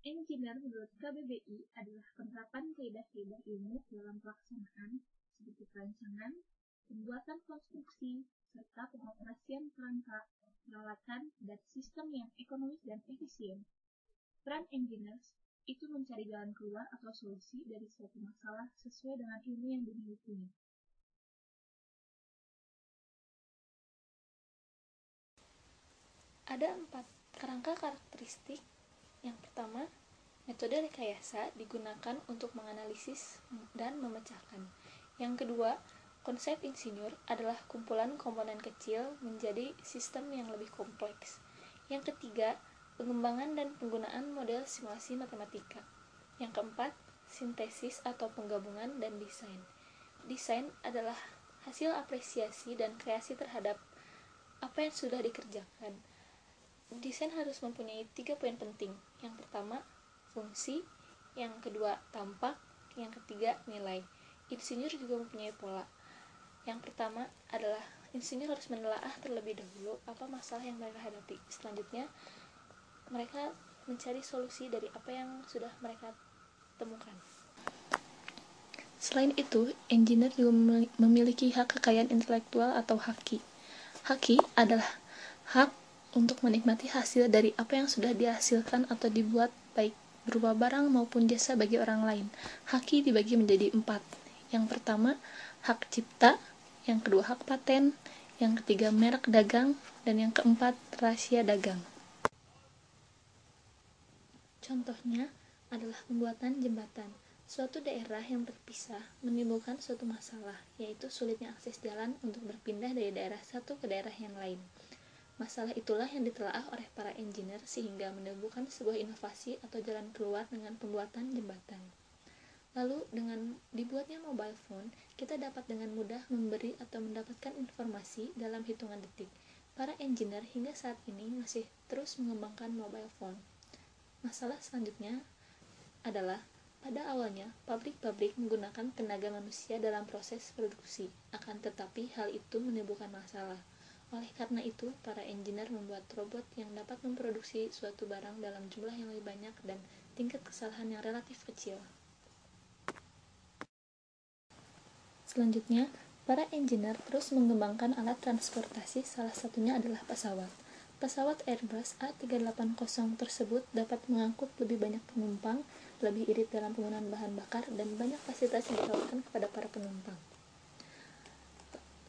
Engineer menurut KBBI adalah penerapan kaidah-kaidah ilmu dalam pelaksanaan seperti perancangan, pembuatan konstruksi, serta pengoperasian perangkat, peralatan, dan sistem yang ekonomis dan efisien. Peran engineers itu mencari jalan keluar atau solusi dari suatu masalah sesuai dengan ilmu yang dimilikinya. Ada 4 kerangka karakteristik. Yang pertama, metode rekayasa digunakan untuk menganalisis dan memecahkan. Yang kedua, konsep insinyur adalah kumpulan komponen kecil menjadi sistem yang lebih kompleks. Yang ketiga, pengembangan dan penggunaan model simulasi matematika. Yang keempat, sintesis atau penggabungan dan desain. Desain adalah hasil apresiasi dan kreasi terhadap apa yang sudah dikerjakan. Desain harus mempunyai 3 poin penting. Yang pertama, fungsi. Yang kedua, tampak. Yang ketiga, nilai. Insinyur juga mempunyai pola. Yang pertama adalah insinyur harus menelaah terlebih dahulu apa masalah yang mereka hadapi. Selanjutnya, mereka mencari solusi dari apa yang sudah mereka temukan. Selain itu, engineer juga memiliki hak kekayaan intelektual atau haki. Haki adalah hak untuk menikmati hasil dari apa yang sudah dihasilkan atau dibuat, baik berupa barang maupun jasa bagi orang lain. Haki dibagi menjadi 4. Yang pertama, hak cipta. Yang kedua, hak paten. Yang ketiga, merek dagang. Dan yang keempat, rahasia dagang. Contohnya adalah pembuatan jembatan. Suatu daerah yang terpisah menimbulkan suatu masalah, yaitu sulitnya akses jalan untuk berpindah dari daerah satu ke daerah yang lain. Masalah itulah yang ditelaah oleh para engineer sehingga menimbulkan sebuah inovasi atau jalan keluar dengan pembuatan jembatan. Lalu dengan dibuatnya mobile phone, kita dapat dengan mudah memberi atau mendapatkan informasi dalam hitungan detik. Para engineer hingga saat ini masih terus mengembangkan mobile phone. Masalah selanjutnya adalah pada awalnya pabrik-pabrik menggunakan tenaga manusia dalam proses produksi, akan tetapi hal itu menimbulkan masalah. Oleh karena itu, para engineer membuat robot yang dapat memproduksi suatu barang dalam jumlah yang lebih banyak dan tingkat kesalahan yang relatif kecil. Selanjutnya, para engineer terus mengembangkan alat transportasi, salah satunya adalah pesawat. Pesawat Airbus A380 tersebut dapat mengangkut lebih banyak penumpang, lebih irit dalam penggunaan bahan bakar, dan banyak fasilitas yang ditawarkan kepada para penumpang.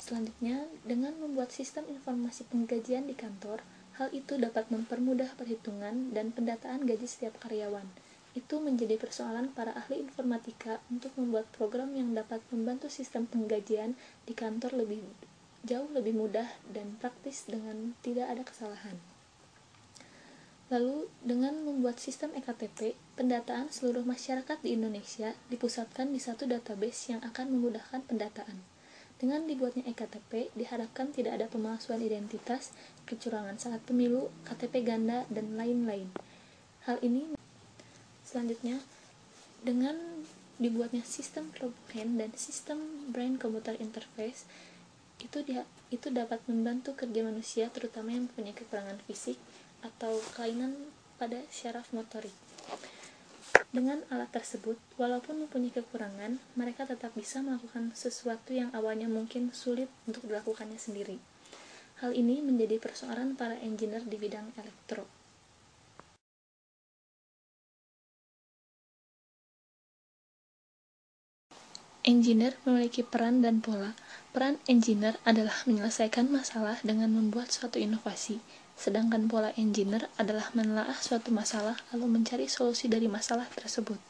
Selanjutnya, dengan membuat sistem informasi penggajian di kantor, hal itu dapat mempermudah perhitungan dan pendataan gaji setiap karyawan. Itu menjadi persoalan para ahli informatika untuk membuat program yang dapat membantu sistem penggajian di kantor jauh lebih mudah dan praktis dengan tidak ada kesalahan. Lalu, dengan membuat sistem EKTP, pendataan seluruh masyarakat di Indonesia dipusatkan di satu database yang akan memudahkan pendataan. Dengan dibuatnya EKTP, diharapkan tidak ada pemalsuan identitas, kecurangan saat pemilu, KTP ganda, dan lain-lain. Hal ini selanjutnya, dengan dibuatnya sistem blockchain dan sistem brain-computer interface, itu dapat membantu kerja manusia, terutama yang mempunyai kekurangan fisik atau kelainan pada syaraf motorik. Dengan alat tersebut, walaupun mempunyai kekurangan, mereka tetap bisa melakukan sesuatu yang awalnya mungkin sulit untuk dilakukannya sendiri. Hal ini menjadi persoalan para engineer di bidang elektro. Engineer memiliki peran dan pola. Peran engineer adalah menyelesaikan masalah dengan membuat suatu inovasi, sedangkan pola engineer adalah menelaah suatu masalah lalu mencari solusi dari masalah tersebut.